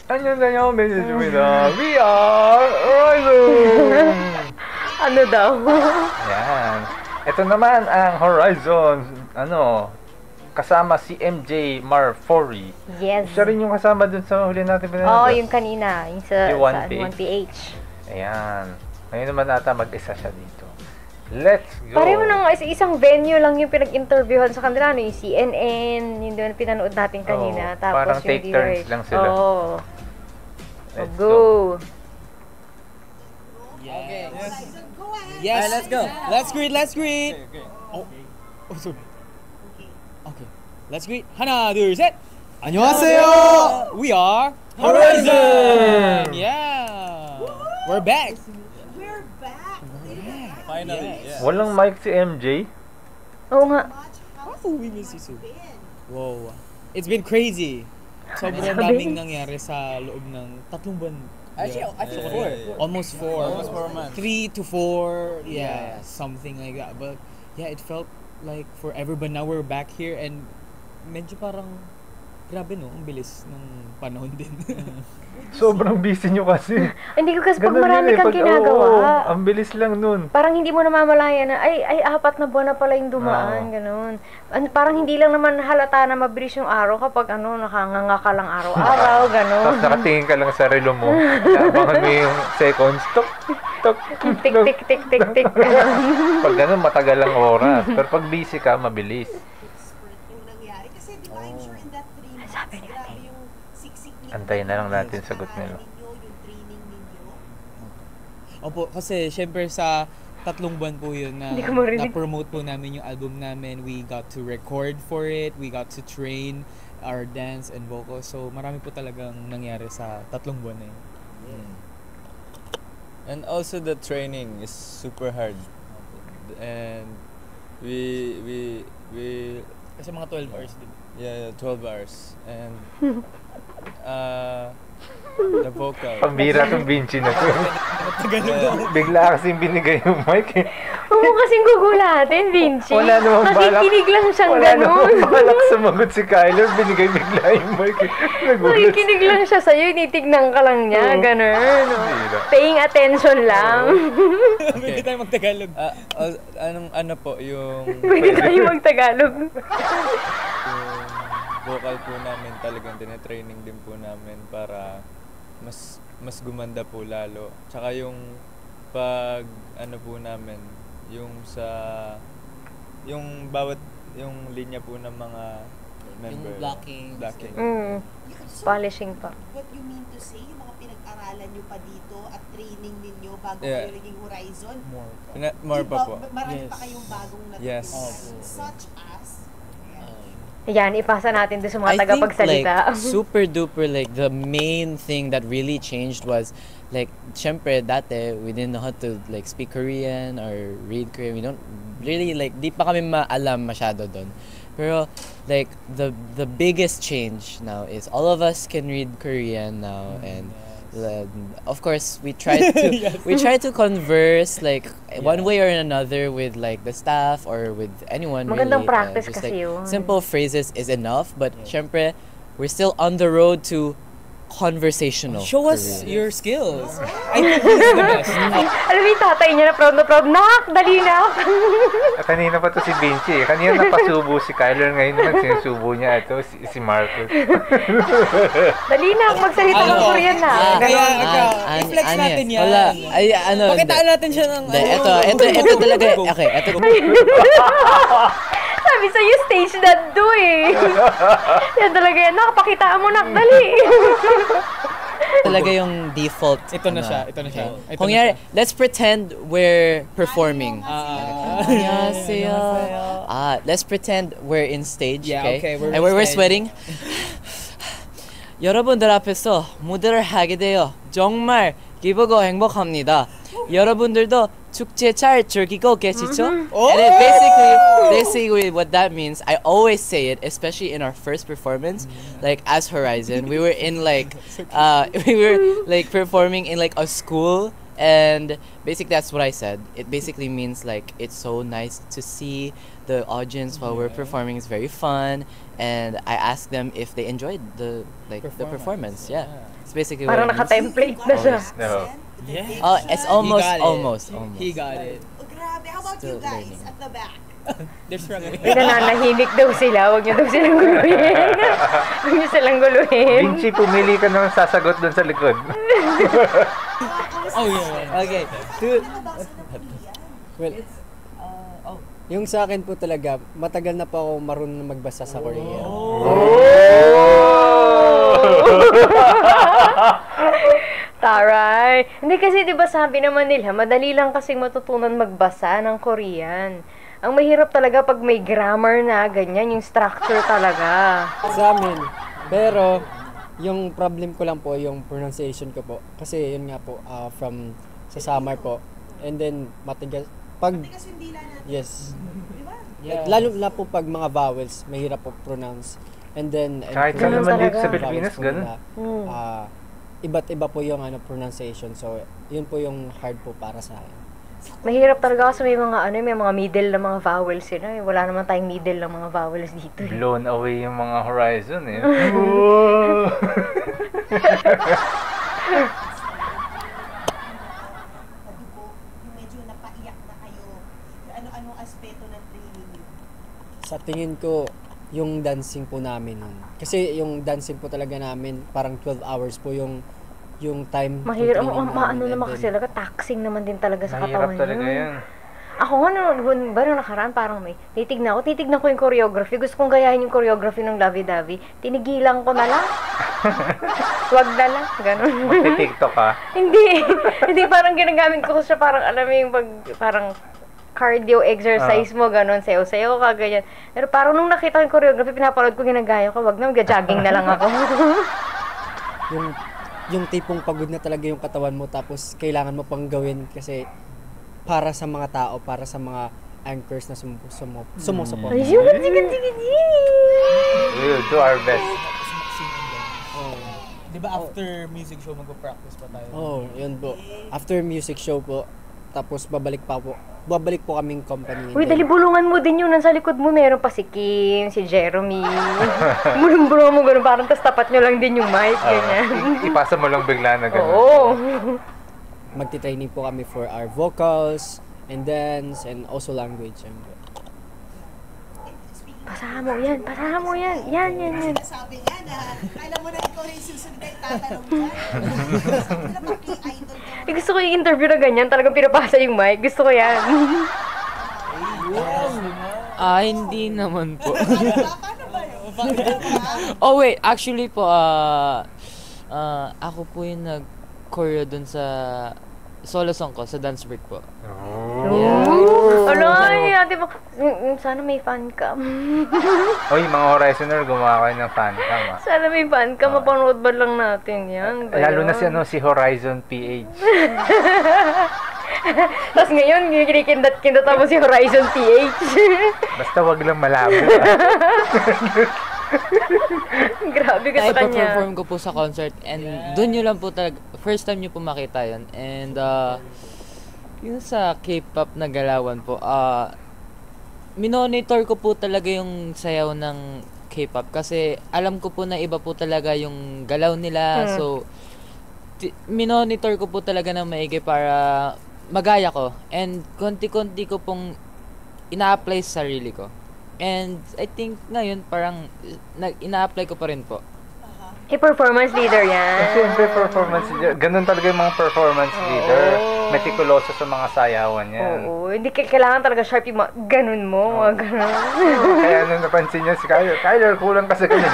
안녕하세요, 매니저입니다. We are Horizon! Ano daw? Yan. Ito naman ang Horizon. Kasama si MJ Marfori. Yes. Siya rin yung kasama dun sa huli natin pinanood. Oo, yung kanina. Yung sa Yung 1PH. 1PH. Ayan. Ngayon naman ata mag-isa siya dito. Let's go! Pareho na nga, isang venue lang yung pinag-interviewhan sa kanila. Yung CNN, yung doon pinanood natin kanina. Oo, Tapos parang yung take turns lang sila. Oo. Let's Go! Okay. Yes. Let's go. Let's greet. Oh, sorry. Okay. Let's greet. 하나, 둘, 셋. 안녕하세요. We are Horizon. Yeah. We're back. Finally, yeah. Walang mic si MJ. Oo nga. Oh, we miss you so. Wow. It's been crazy. Sobrang daming nangyari sa loob ng 3 buwan. Actually, I think 4. Almost 4. Almost 4 months. 3 to 4. Yeah, something like that. But yeah, it felt like forever. But now we're back here and medyo parang grabe no, ang bilis ng panahon din. Sobrang busy nyo kasi. Hindi ko kasi pag Ganun marami yun eh. kang ginagawa. Ang bilis lang nun. Parang hindi mo namamalayan na, ay 4 na buwan na pala yung dumaan, ganun. Parang hindi lang naman halata na mabilis yung araw kapag nakanganga ka lang araw-araw, ganun. Tapos nakatingin ka lang sa relo mo. Abangan mo yung seconds. Tok, tok, Tik, tik, tik, tik, tik. Pag ganun, matagal ang oras. Pero pag busy ka, mabilis. yung nangyari. Kasi di ba, I'm sure in that 3 months, Sabi natin. grabe yung siksik ninyo. Antayin na lang natin sagot nila. Yung training ninyo. Opo, kasi syempre sa 3 buwan po yun na Hindi ko marinig. na-promote po namin yung album namin. We got to record for it. We got to train our dance and vocals. So marami po talagang nangyari sa 3 buwan na yun. And also the training is super hard. And we Kasi mga 12 hours din. yeah, 12 hours. And the vocal. Pambira tong Vinci na to. Bigla kasing binigay yung mic eh. Huwag mo kasing gugulatin, Vinci. Wala namang balak. Nakikinig lang siyang Wala ganun. namang balak sumagot si Kyler. Binigay bigla yung mic eh. Nagulat. Nakikinig lang siya sa'yo, initignan ka lang niya, ganun. Bira. Paying attention lang. Pwede tayo mag-Tagalog. Ano po, yung Pwede tayo mag-Tagalog. vocal po namin talagang tine-training din po namin para mas gumanda po lalo. Tsaka yung pag ano po namin, yung bawat yung linya po ng mga member. blocking. So, Polishing pa. what you mean to say, yung mga pinag-aralan nyo pa dito at training ninyo bago Yeah. kayo naging Horizon? More pa po. Marami Yes. pa kayong bagong Yes. natutunan. Such as? Yan, ipasa natin to sa mga I think tagapagsalita. like super duper like the main thing that really changed was like syempre dati we didn't know how to like speak Korean or read Korean. We don't really like di pa kami maalam masyado doon. Pero like the biggest change now is all of us can read Korean now and of course we try to we try to converse like one way or another with like the staff or with anyone Magandang really. practice Just, kasi like, yun. simple phrases is enough but syempre we're still on the road to conversational Show us Korean. your skills. I think this is the best. Alam mo yung tatay niya na proud, nak, dali na. Kanina pa to si Vinci eh. Kanina napasubo si Kyler. Ngayon naman sinusubo niya ito si Marcus. Dali na, magsalita ng Korean na. Kaya Ganon. i-flex natin yan. Wala. Ay, Pakitaan natin siya ng Hindi, ito talaga. Okay, ito Sabi sa'yo, stage that do eh. Yan talaga yan, nakapakitaan mo, nak, dali. talaga yung default. Ito na siya. Ito Kung na yari, siya. let's pretend we're performing. 안녕하세요. Let's pretend we're in stage, Yeah, okay? okay, we're And in we're stage. sweating. 여러분들 앞에서 무대를 하게 되어 정말 기쁘고 행복합니다. 여러분들도 축제 잘 즐기고 계시죠? And it basically what that means, I always say it, especially in our first performance, like as Horizon, we were in like, we were like performing in like a school, and basically that's what I said. It basically means like it's so nice to see the audience while we're performing is very fun, and I ask them if they enjoyed the performance. Yeah. It's basically Parang what it means. naka-template na siya. No. Yeah. Oh, it's almost, He got it. almost. He got it. Oh, grabe. How about Still you guys learning. at the back? They're struggling. May nananahimik daw sila. Huwag niyo daw silang guluhin. Huwag niyo silang guluhin. Vinci, pumili ka ng sasagot doon sa likod. Oh, yeah. Okay. Nabasa na po yan. Well, yung sa akin po talaga, matagal na po ako marunong magbasa sa Korean. Taray. Hindi kasi 'di ba sabi naman nila, madali lang kasing matutunan magbasa ng Korean. Ang mahirap talaga pag may grammar na, ganyan, yung structure talaga. Sa amin. Pero, yung problem ko lang po, yung pronunciation ko po. Kasi yun nga po, from sa summer po. And then, matigas. Pag, Kasi yung dila natin, yes. di ba? Like, lalo na po pag mga vowels, mahirap po pronounce. And then, Kahit Ganun saan naman dito talaga. sa Pilipinas, vowels po ganun. nila, iba't iba po yung pronunciation. So, yun po yung hard po para sa akin. Mahirap talaga kasi may mga middle na mga vowels sila. Eh. Wala naman tayong middle na mga vowels dito. Eh. Blown away yung mga horizon eh. Madugo, yung medyo napaiyak na kayo. Ano-anong aspeto ng training niyo? Sa tingin ko, yung dancing po namin nun. Kasi yung dancing po talaga namin, parang 12 hours po yung time. Mahirap. yung training Maano namin. naman And kasi then, talaga, taxing naman din talaga sa Mahirap katawan talaga yun. yan. Ako nga, nung nakaraan, parang may titignan ko yung choreography. Gusto kong gayahin yung choreography ng Lovey Dovey. Tinigilan ko na lang. Wag na lang. Ganun. Magti-tiktok ka. Hindi. Hindi, parang ginagamit ko siya, parang alam mo yung parang cardio exercise mo, ganun, sayo-sayo ka, ganyan. Pero parang nung nakita ko yung choreography, pinapanood ko, ginagaya ko, wag na, mag-jogging na lang ako. yung tipong pagod na talaga yung katawan mo, tapos kailangan mo pang gawin kasi para sa mga tao, para sa mga anchors na sumusupport. Ay, sigat. We'll do our best. Di ba after music show, mag-practice pa tayo? Yun po. After music show po, tapos babalik po kaming company. Uy, dali bulungan mo din yun. Nasa likod mo, meron pa si Kim, si Jeremy. Bulong-bulungan mo ganun, parang tas tapat nyo lang din yung mic, ganyan. Ipasa mo lang bigla na gano'n. Oo. Magti-training po kami for our vocals, and dance, and also language. Syempre. Speaking Pasahan mo yan. Yan. Sinasabi niya na, alam mo na ikaw na yung susunod na itatanong dyan. Sabi nila, paki-idol ka. Gusto ko yung interview na ganyan, talagang pinapasa yung mic. Gusto ko yan. Hindi naman po. Paano ba yun? Oh wait, actually po, ako po yung nag-choreo dun sa solo song ko, sa dance break po. Ate mo, sana may fan cam. Oy, mga Horizoner, gumawa kayo ng fan cam. Sana may fan cam, mapanood ba lang natin yan? Lalo na si Horizon PH. Tapos ngayon, kinikindat-kindat mo si Horizon PH. Basta wag lang malabo. Grabe ka sa kanya. Naipa-perform ko po sa concert and doon nyo lang po talaga, first time nyo po makita yun. And yun sa K-pop na galawan po, minonitor ko po talaga yung sayaw ng K-pop kasi alam ko po na iba po talaga yung galaw nila. So, minonitor ko po talaga ng maigi para magaya ko. And konti-konti ko pong ina-apply sa sarili ko. And I think ngayon parang ina-apply ko pa rin po. Performance leader yan. Siyempre, performance leader. Ganun talaga yung mga performance leader. Meticuloso sa mga sayawan yan. Oo, hindi kailangan talaga sharp yung mga ganun mo, mga ganun. Kaya nung napansin niya si Kyler, kulang ka sa ganun.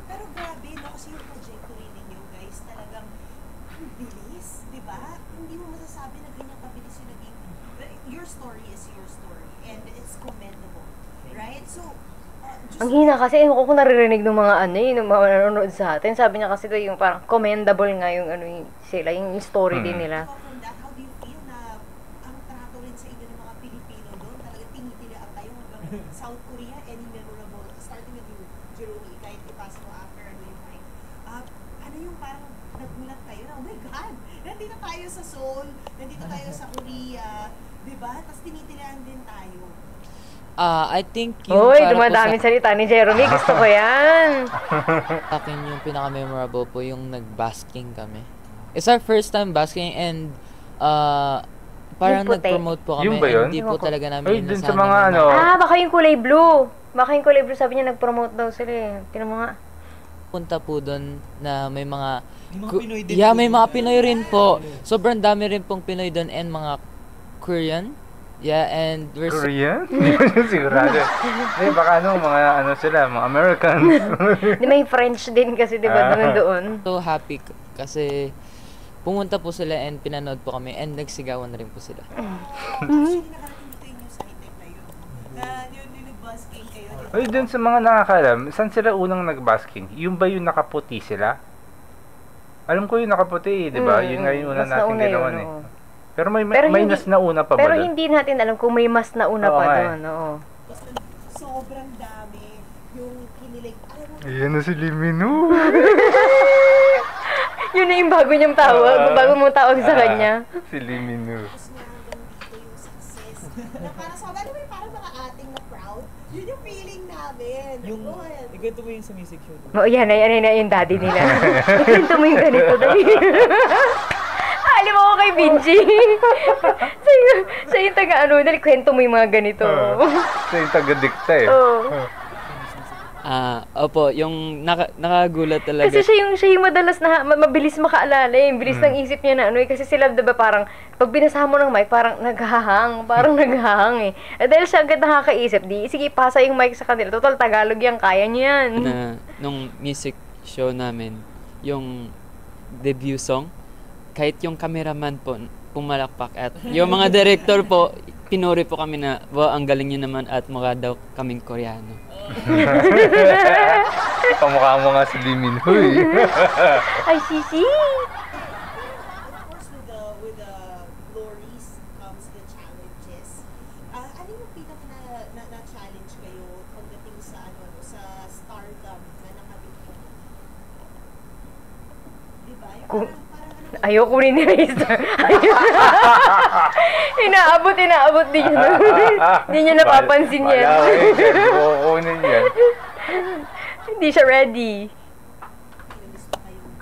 Pero grabe, no? Kasi yung trajectory ninyo, guys, talagang ang bilis, di ba? Hindi mo masasabi na ganyan kabilis yung naging... Your story is your story, and it's commendable, right? So, Ang hina kasi, ako kung naririnig ng mga ng mga nanonood sa atin, sabi niya kasi yung parang commendable nga yung sila, yung story din nila. from that, how do you feel na ang trato rin sa inyo ng mga Pilipino doon, talaga tinitilian tayo hanggang South Korea, any memorable, starting with you, Jerome, kahit ipasa mo after yung mic. Ano yung parang nagulat kayo na, oh my God, nandito tayo sa Seoul, nandito tayo sa Korea, Diba? Tapos tinitilaan din tayo. I think yung Uy, para po dumadami salita ni Jeremy. Gusto ko yan. sa akin yung pinaka-memorable po yung nag-basking kami. It's our first time basking and parang Yung puti. nag-promote po kami Yung ba yun? and hindi po talaga namin Ay, dun sa inasahan mga na ano, Baka yung kulay blue. Baka yung kulay blue, sabi niya nag-promote daw sila eh. Tinan mo nga. punta po doon na may mga May mga Pinoy din yeah, po may doon. mga Pinoy rin po. Sobrang dami rin pong Pinoy doon and mga Korean. Yeah, and we're Korean? Hindi ko siya sigurado. Eh, baka mga sila, mga Americans. Di may French din kasi, di ba, doon. so happy kasi pumunta po sila and pinanood po kami and nagsigawan na rin po sila. Actually, nakarating dito yung news item na yun. Na yun, yung nag-busking kayo. Diba? Ay, dun sa mga nakakaalam, saan sila unang nag-basking? Yung ba yung nakaputi sila? Alam ko yung nakaputi, di ba? Yun nga yung una mas natin nauna ginawan yun, eh. oo. Pero may Pero hindi- nas na una pa ba Pero dun? hindi natin alam kung may mas nauna Oo pa nga eh. doon. Oo. Basta sobrang dami yung kinilig. Alam mo, Ayan na si Limino. Yun na yung bago niyang tawag. Bago mong tawag sa kanya. Si Limino. tapos na hanggang dito yung success. Na parang sa alam mo yung parang mga ating na proud. Yun yung feeling namin. Yung, Go ahead. ikwento mo yung sa music show. Oo, yan na yung daddy nila. Ikwento mo yung ganito. Dali. Alam mo ko kay Benji. Sa'yo yung taga dali kwento mo yung mga ganito. Siya yung taga-dikta eh. Oo. Opo, yung nakagulat talaga. Kasi siya yung madalas na mabilis makaalala eh. Bilis ng isip niya na kasi sila diba parang pag binasahan mo ng mic parang naghahang eh. Dahil siya agad nakakaisip, sige pasa yung mic sa kanila. Total Tagalog yan, kaya niya yan. na nung music show namin, yung debut song, kahit yung cameraman po pumalakpak at yung mga director po, pinuri po kami na, wow, ang galing nyo naman at mukha daw kaming Koreano. Kamukha mo nga si Limino eh. Ay, sisi! Of course, with the glories comes the challenges. Ano yung pinaka na-challenge kayo pagdating sa sa stardom na nakabit mo? Diba? Yung parang Ayoko rin ni Razer. Inaabot din yun. Hindi niya napapansin yan. Wala ko eh. Kukunin yan. Hindi siya ready. gusto kayong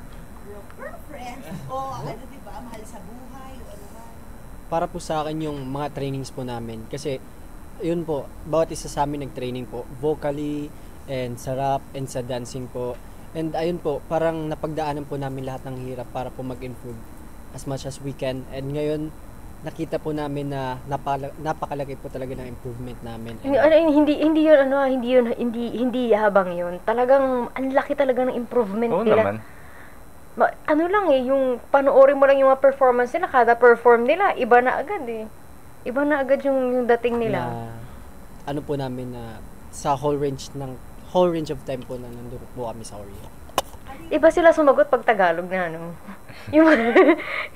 girlfriend o diba, mahal sa buhay o ano ba? Para po sa akin yung mga trainings po namin. Kasi, yun po, bawat isa sa amin nag-training po. Vocally, and sa rap, and sa dancing po. And ayun po, parang napagdaanan po namin lahat ng hirap para po mag-improve as much as we can. And ngayon, nakita po namin na napakalaki po talaga ng improvement namin. And, Hindi habang yun. Talagang, ang laki talaga ng improvement Oo nila. naman. Ano lang eh, yung panoorin mo lang yung mga performance nila, kada perform nila, iba na agad eh. Iba na agad yung dating nila. na, ano po namin na sa whole range of time po na nandun po kami sa Korea. Iba sila sumagot pag Tagalog na yung,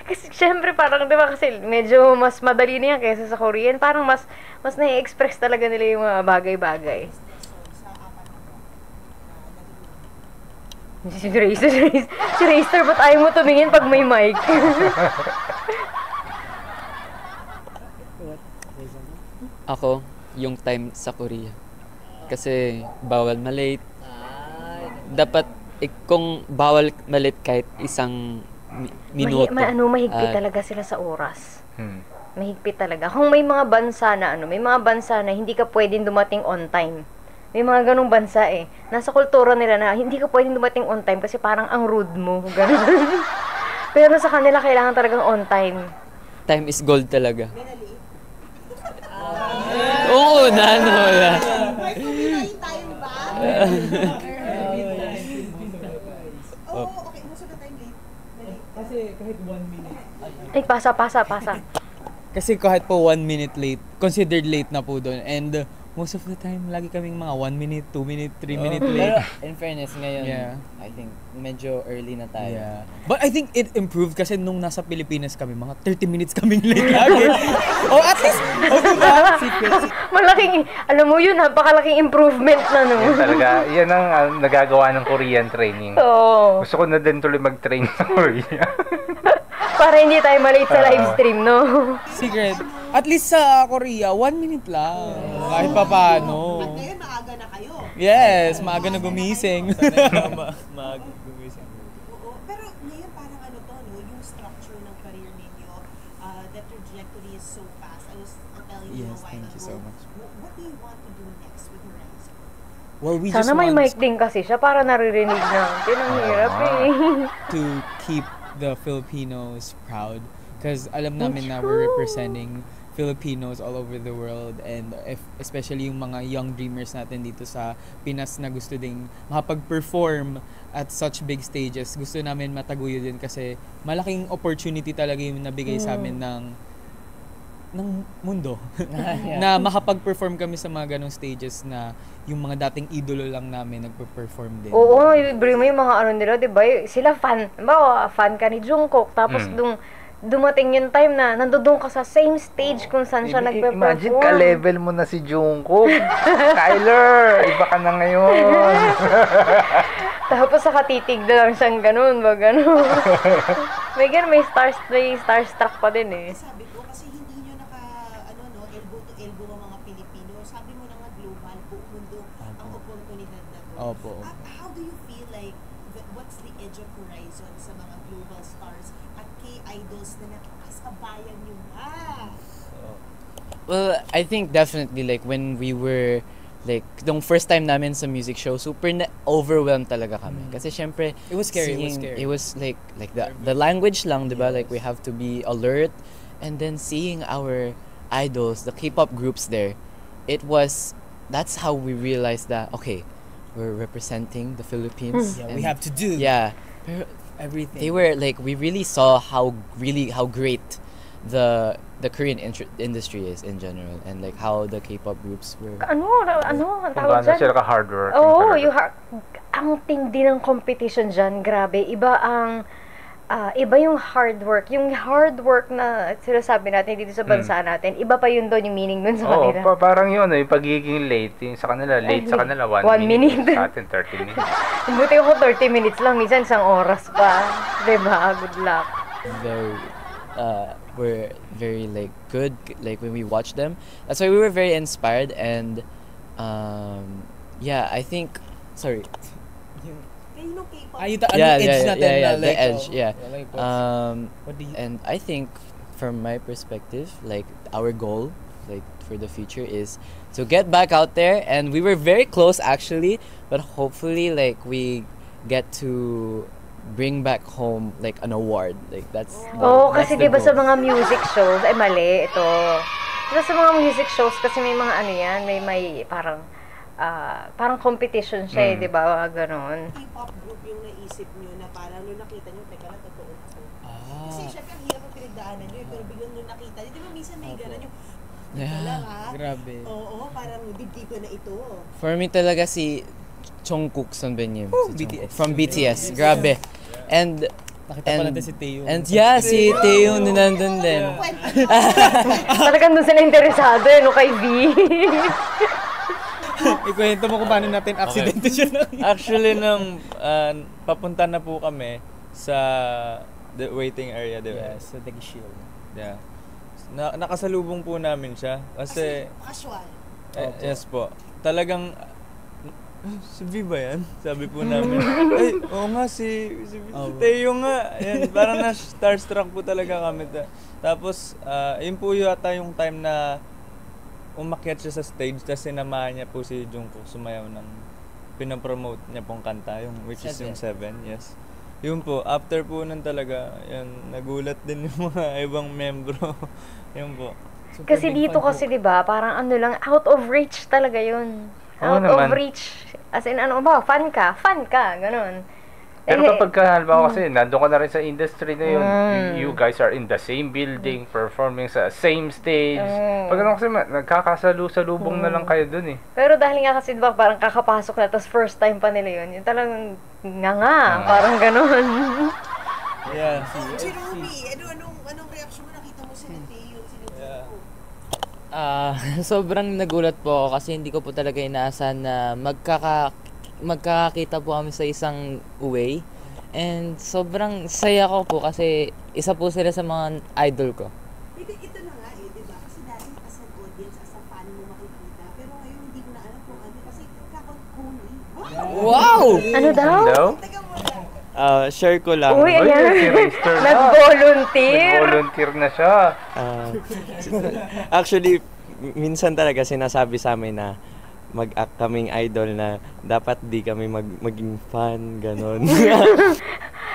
kasi syempre parang diba kasi medyo mas madali na yan kaysa sa Korean. Parang mas na-express talaga nila yung mga bagay-bagay. Sa apat na to, Si Razer, ba't ayaw mo tumingin pag may mic? Ako, yung time sa Korea. Kasi bawal malate. Dapat kung bawal malate kahit isang minuto. Mahigpit at talaga sila sa oras. Hmm. Mahigpit talaga. Kung may mga bansa na hindi ka pwedeng dumating on time. May mga ganong bansa eh. Nasa kultura nila na hindi ka pwedeng dumating on time kasi parang ang rude mo. Ganun. Pero sa kanila kailangan talagang on time. Time is gold talaga. Oo, na. May Pinoy time ba? Okay. Gusto na time late. Kasi kahit 1 minute. Ay, pasa. Kasi kahit po 1 minute late, considered late na po doon. And most of the time, lagi kaming mga 1 minute, 2 minute, 3 minute late. Pero in fairness ngayon, Yeah. I think medyo early na tayo. Yeah. But I think it improved kasi nung nasa Pilipinas kami, mga 30 minutes kaming late lagi. At least, diba? Malaking, alam mo yun, napakalaking improvement na Yan talaga, yan ang nagagawa ng Korean training. Oo. Gusto ko na din tuloy mag-train sa Korea. Para hindi tayo malate sa live stream, no? Secret. At least sa Korea, 1 minute lang. Kahit pa paano. At ngayon, maaga na kayo. Yes, maaga na gumising. Maaga gumising. Oo. Pero ngayon, parang ano to, no? Yung structure ng career ninyo, the trajectory is so fast. I was telling you a Yes, while thank you ago. so much. What do you want to do next with Horizon? Well, we just Sana may want mic din kasi siya para naririnig natin. Ang hirap eh. to keep the Filipinos proud. Because alam namin na we're representing Filipinos all over the world, and especially yung mga young dreamers natin dito sa Pinas na gusto ding makapag-perform at such big stages. Gusto namin mataguyo din kasi malaking opportunity talaga yung nabigay sa amin ng mundo. Na makapag-perform kami sa mga ganong stages na yung mga dating idolo lang namin nagpe-perform din. Oo, bring mo yung mga ano nila, di ba? Sila fan. Fan ka ni Jungkook. Tapos dumating yung time na nandoon ka sa same stage kung saan siya nagpe-perform. Imagine ka-level mo na si Jungkook. Kyler, iba ka na ngayon. Tapos nakatitig na lang siyang ganun, ba ganun. may starstruck pa din eh. Sabi ko, kasi hindi nyo elbow to elbow ang mga Pilipino. Sabi mo na nga global, buong mundo ang oportunidad na to. Opo. How do you feel like, what's the edge of horizon sa mga global stars at K-idols na nakakasabayan nyo na? Well, I think definitely like when we were like nung first time namin sa music show, super overwhelmed talaga kami. Kasi syempre It was scary, it was like the language lang, 'di ba? Like we have to be alert, and then seeing our idols, the K-pop groups there, that's how we realized that okay, we're representing the Philippines. Yeah, and we have to do Pero everything. they were like, we really saw how great the Korean industry is in general, and like how the K-pop groups were. Ano, ang Kung tawag gaano dyan? sila ka-hard working. Oo, talaga. ang tindi ng competition dyan, grabe. Iba yung hard work. Yung hard work na sinasabi natin dito sa bansa natin, iba pa yun doon, yung meaning doon sa Oo, kanila. parang yun, yung pagiging late. Yung sa kanila, late sa kanila, 1 1 minute. minute. Sa atin, 30 minutes. Buti ako 30 minutes lang, minsan isang oras pa. Diba? Good luck. Very were very like good, like when we watched them. That's why we were very inspired, and yeah, I think sorry. Kayo nung K-pop, Edge natin na, the like, edge, yeah. Like, what do you And I think from my perspective, like our goal, like for the future, is to get back out there, and we were very close actually, but hopefully like we get to bring back home like an award, like that's Oo, that's kasi the diba sa goal. mga music shows, ay mali, ito. Diba sa mga music shows, kasi may mga ano yan, may parang competition siya eh, diba? Ganon. K-pop group yung naisip nyo na parang nung nakita nyo, teka lang, totoo na to. Kasi syempre ang hirap ang pinagdaanan nyo, pero biglang nung nakita nyo, di ba minsan may gano'n yung, teka lang ha? Grabe. Oo, parang dibdib ko na ito. For me talaga si Jungkook Sunbeonyim, si Jungkook. BTS. From BTS, grabe. And Nakita pa natin si Taeyong. And yeah, si Taeyong din nandun din. Talagang doon sila interesado eh, no, kay V. Ikwento mo kung paano natin aksidente siya na. Actually, nung papunta na po kami sa the waiting area, di ba? Yes, sa Dagishield. Yeah. Nakasalubong po namin siya. Kasi, Casual. yes po. Talagang, si V ba yan? Sabi po namin. Ay, oo nga, si Teo nga. Yan, parang na-starstruck po talaga kami. Tapos, yun po yata yung time na umakyat siya sa stage, tapos sinamahan niya po si Jungkook sumayaw ng pinapromote niya pong kanta, yung which is yung 7, yes. Yun po, after po nun talaga, yun, nagulat din yung mga ibang membro. Yun po. Kasi dito kasi 'di ba, parang ano lang, out of reach talaga 'yun. Oo Out naman. of reach. As in ano ba, fan ka, ganun. Pero Eh, kapag halimbawa kasi nandun ka na rin sa industry na yun, you guys are in the same building, performing sa same stage. Pag ano kasi nagkakasalu-salubong na lang kayo dun eh. Pero dahil nga kasi 'di ba, parang kakapasok na tapos first time pa nila 'yun. Yung talagang nga, parang ganun. Yeah. Jerome, anong reaction mo nakita mo si Teo, si Jungkook? Sobrang nagulat po ako kasi hindi ko po talaga inaasahan na magkakakita po kami sa isang way. And sobrang saya ko po kasi isa po sila sa mga idol ko. Ito na nga di ba? Kasi Wow! Ano daw? Hello? Share ko lang. Uy, Uy, ayan. si Raster na. Nag-volunteer. Nag-volunteer na siya. Actually, minsan talaga sinasabi sa amin na mag-act kaming idol na dapat di kami maging fan, ganon.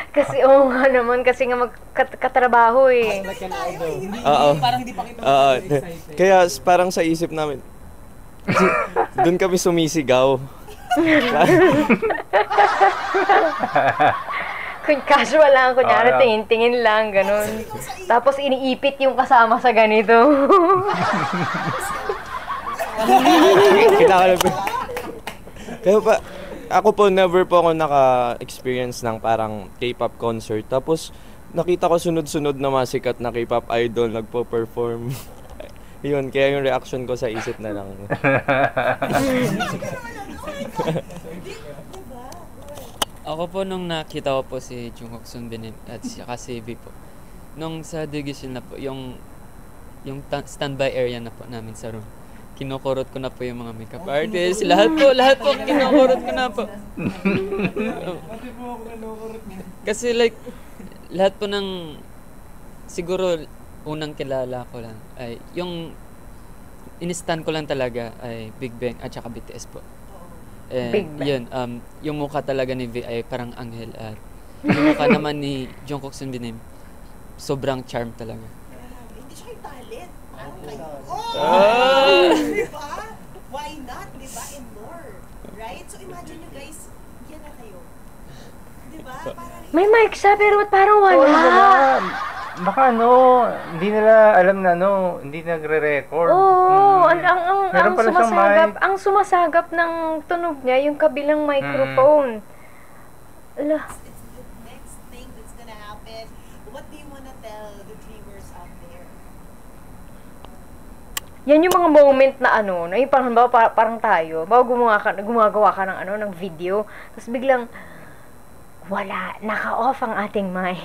Kasi, oo nga naman, kasi nga magkatrabaho eh. Oo. Parang di pa kita Oo. excited. Kaya parang sa isip namin, doon kami sumisigaw. Kung casual lang, kunyari Oo. tingin-tingin lang, ganun. Tapos iniipit yung kasama sa ganito. Kaya pa, ako po, never po ako naka-experience ng parang K-pop concert. Tapos, nakita ko sunod-sunod na mga sikat na K-pop idol nagpo-perform. Yun, kaya yung reaction ko sa isip na lang. Ako po nung nakita ko po si Jungkook Sunbinim at saka si V po. Nung sa Digital na po, yung standby area na po namin sa room. Kinukurot ko na po yung mga makeup artists. Lahat po, kinukurot ko na po. Kasi like, lahat po ng, siguro, unang kilala ko lang, ay, yung, in-stand ko lang talaga, ay Big Bang at saka BTS po. Big Bang. Yun, yung mukha talaga ni V ay parang anghel at yung mukha naman ni Jungkook Sunbinim, sobrang charm talaga. Hindi siya yung talent. Parang kayo. Oh! Diba? Why not? Diba? And more. Right? So imagine nyo guys, yan na kayo. Diba? Parang May mic siya, pero ba't parang wala? Baka hindi nila alam na hindi nagre-record. Oo, Meron pala siyang mic. ang sumasagap ng tunog niya, yung kabilang microphone. Ala. it's the next thing that's gonna happen. What do you wanna tell the dreamers out there? Yan yung mga moment na na yung parang tayo, gumagawa ka ng video, tapos biglang, wala, naka-off ang ating mic.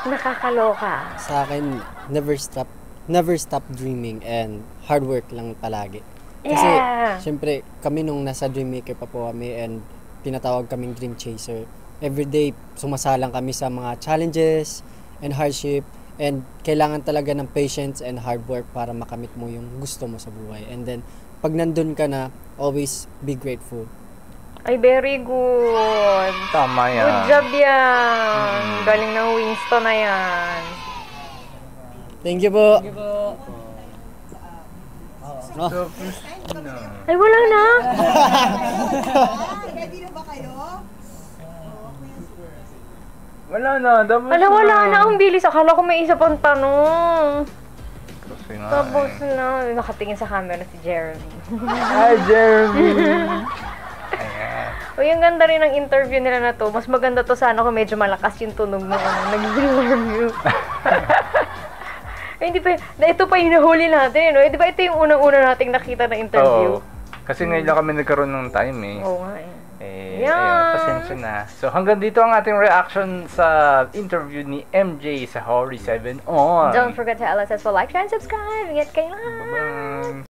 Nakakaloka. Sa akin, never stop dreaming and hard work lang palagi. Kasi, Yeah. syempre, kami nung nasa Dreammaker pa po kami and pinatawag kaming Dream Chaser, everyday sumasalang kami sa mga challenges and hardship and kailangan talaga ng patience and hard work para makamit mo yung gusto mo sa buhay. And then, pag nandun ka na, always be grateful. Ay, very good. Tama yan. Good job yan. Galing ng Winston na yan. Thank you po. So, Ay, wala na. Ready na ba kayo? wala na. Tapos Wala na. Ang bilis. Akala ko may isa pang tanong. Kasi nga Tapos na. Nakatingin sa camera si Jeremy. Hi, Jeremy. Ayan. Uy, ang ganda rin ng interview nila na to. Mas maganda to sana kung medyo malakas yung tunog ng nagiging interview. Hindi pa, ito pa yung nahuli natin, no? Di ba ito yung unang-una nating nakita na interview? Oo. Kasi ngayon lang kami nagkaroon ng time eh. Oo nga eh. Eh, Yan. ayun, pasensya na. So, hanggang dito ang ating reaction sa interview ni MJ sa Hori 7 On. Don't forget to LSS for like, share, and subscribe. Ingat kayo lahat. Bye-bye.